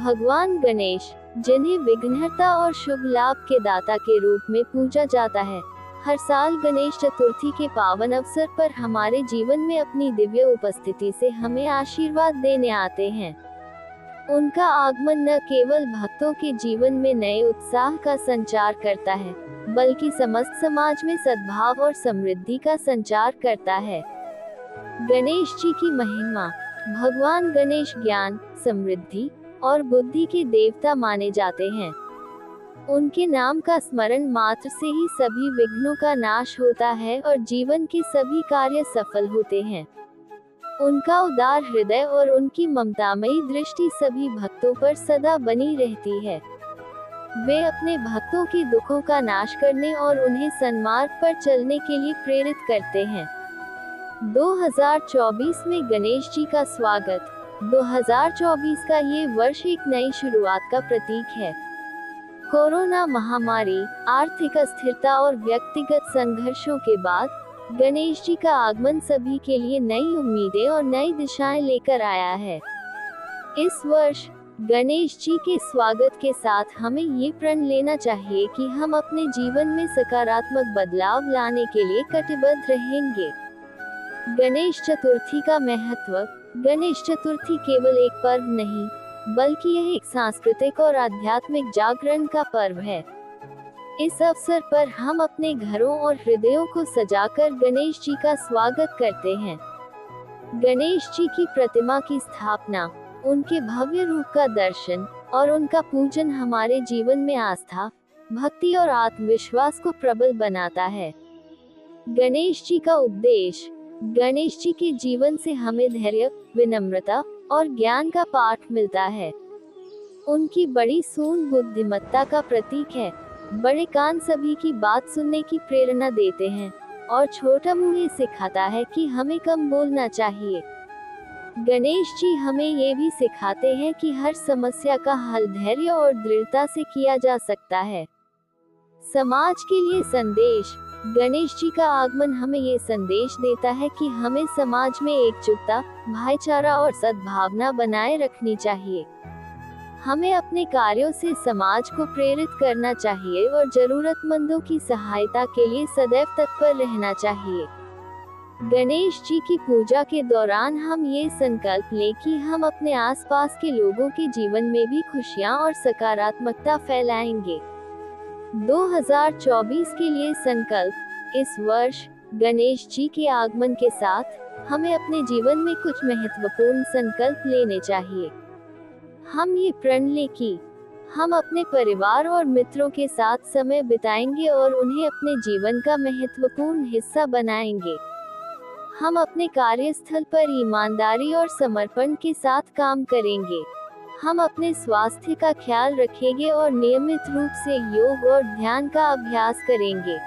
भगवान गणेश, जिन्हें विघ्नहर्ता और शुभ लाभ के दाता के रूप में पूजा जाता है, हर साल गणेश चतुर्थी के पावन अवसर पर हमारे जीवन में अपनी दिव्य उपस्थिति से हमें आशीर्वाद देने आते हैं। उनका आगमन न केवल भक्तों के जीवन में नए उत्साह का संचार करता है, बल्कि समस्त समाज में सद्भाव और समृद्धि का संचार करता है। गणेश जी की महिमा। भगवान गणेश ज्ञान, समृद्धि और बुद्धि के देवता माने जाते हैं। उनके नाम का स्मरण मात्र से ही सभी विघ्नों का नाश होता है और जीवन के सभी कार्य सफल होते हैं। उनका उदार हृदय और उनकी ममतामयी दृष्टि सभी भक्तों पर सदा बनी रहती है। वे अपने भक्तों के दुखों का नाश करने और उन्हें सन्मार्ग पर चलने के लिए प्रेरित करते हैं। 2024 में गणेश जी का स्वागत। 2024 का ये वर्ष एक नई शुरुआत का प्रतीक है। कोरोना महामारी, आर्थिक अस्थिरता और व्यक्तिगत संघर्षों के बाद गणेश जी का आगमन सभी के लिए नई उम्मीदें और नई दिशाएं लेकर आया है। इस वर्ष गणेश जी के स्वागत के साथ हमें ये प्रण लेना चाहिए कि हम अपने जीवन में सकारात्मक बदलाव लाने के लिए कटिबद्ध रहेंगे। गणेश चतुर्थी का महत्व। गणेश चतुर्थी केवल एक पर्व नहीं, बल्कि यह एक सांस्कृतिक और आध्यात्मिक जागरण का पर्व है। इस अवसर पर हम अपने घरों और हृदयों को सजाकर गणेश जी का स्वागत करते हैं। गणेश जी की प्रतिमा की स्थापना, उनके भव्य रूप का दर्शन और उनका पूजन हमारे जीवन में आस्था, भक्ति और आत्मविश्वास को प्रबल बनाता है। गणेश जी का उपदेश। गणेश जी के जीवन से हमें धैर्य, विनम्रता और ज्ञान का पाठ मिलता है। उनकी बड़ी सूंड बुद्धिमत्ता का प्रतीक है। बड़े कान सभी की बात सुनने की प्रेरणा देते हैं और छोटा मुंह ये सिखाता है कि हमें कम बोलना चाहिए। गणेश जी हमें ये भी सिखाते हैं कि हर समस्या का हल धैर्य और दृढ़ता से किया जा सकता है। समाज के लिए संदेश। गणेश जी का आगमन हमें ये संदेश देता है कि हमें समाज में एकजुटता, भाईचारा और सद्भावना बनाए रखनी चाहिए। हमें अपने कार्यों से समाज को प्रेरित करना चाहिए और जरूरतमंदों की सहायता के लिए सदैव तत्पर रहना चाहिए। गणेश जी की पूजा के दौरान हम ये संकल्प लें कि हम अपने आसपास के लोगों के जीवन में भी खुशियां और सकारात्मकता फैलाएंगे। 2024 के लिए संकल्प। इस वर्ष गणेश जी के आगमन के साथ हमें अपने जीवन में कुछ महत्वपूर्ण संकल्प लेने चाहिए। हम ये प्रण लें कि हम अपने परिवार और मित्रों के साथ समय बिताएंगे और उन्हें अपने जीवन का महत्वपूर्ण हिस्सा बनाएंगे। हम अपने कार्यस्थल पर ईमानदारी और समर्पण के साथ काम करेंगे। हम अपने स्वास्थ्य का ख्याल रखेंगे और नियमित रूप से योग और ध्यान का अभ्यास करेंगे।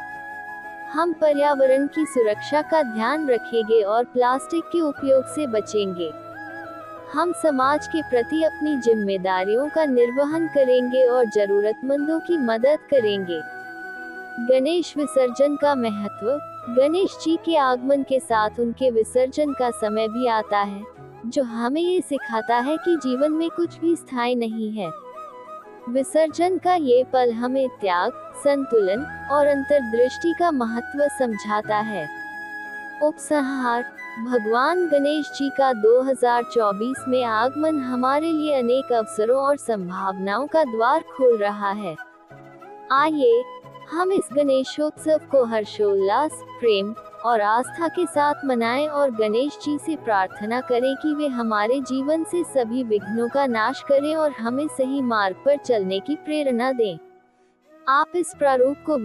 हम पर्यावरण की सुरक्षा का ध्यान रखेंगे और प्लास्टिक के उपयोग से बचेंगे। हम समाज के प्रति अपनी जिम्मेदारियों का निर्वहन करेंगे और जरूरतमंदों की मदद करेंगे। गणेश विसर्जन का महत्व। गणेश जी के आगमन के साथ उनके विसर्जन का समय भी आता है, जो हमें ये सिखाता है कि जीवन में कुछ भी स्थायी नहीं है। विसर्जन का ये पल हमें त्याग, संतुलन और अंतर्दृष्टि का महत्व समझाता है। उपसंहार। भगवान गणेश जी का 2024 में आगमन हमारे लिए अनेक अवसरों और संभावनाओं का द्वार खोल रहा है। आइए हम इस गणेशोत्सव को हर्षोल्लास, प्रेम और आस्था के साथ मनाएं और गणेश जी से प्रार्थना करें कि वे हमारे जीवन से सभी विघ्नों का नाश करें और हमें सही मार्ग पर चलने की प्रेरणा दें। आप इस प्रारूप को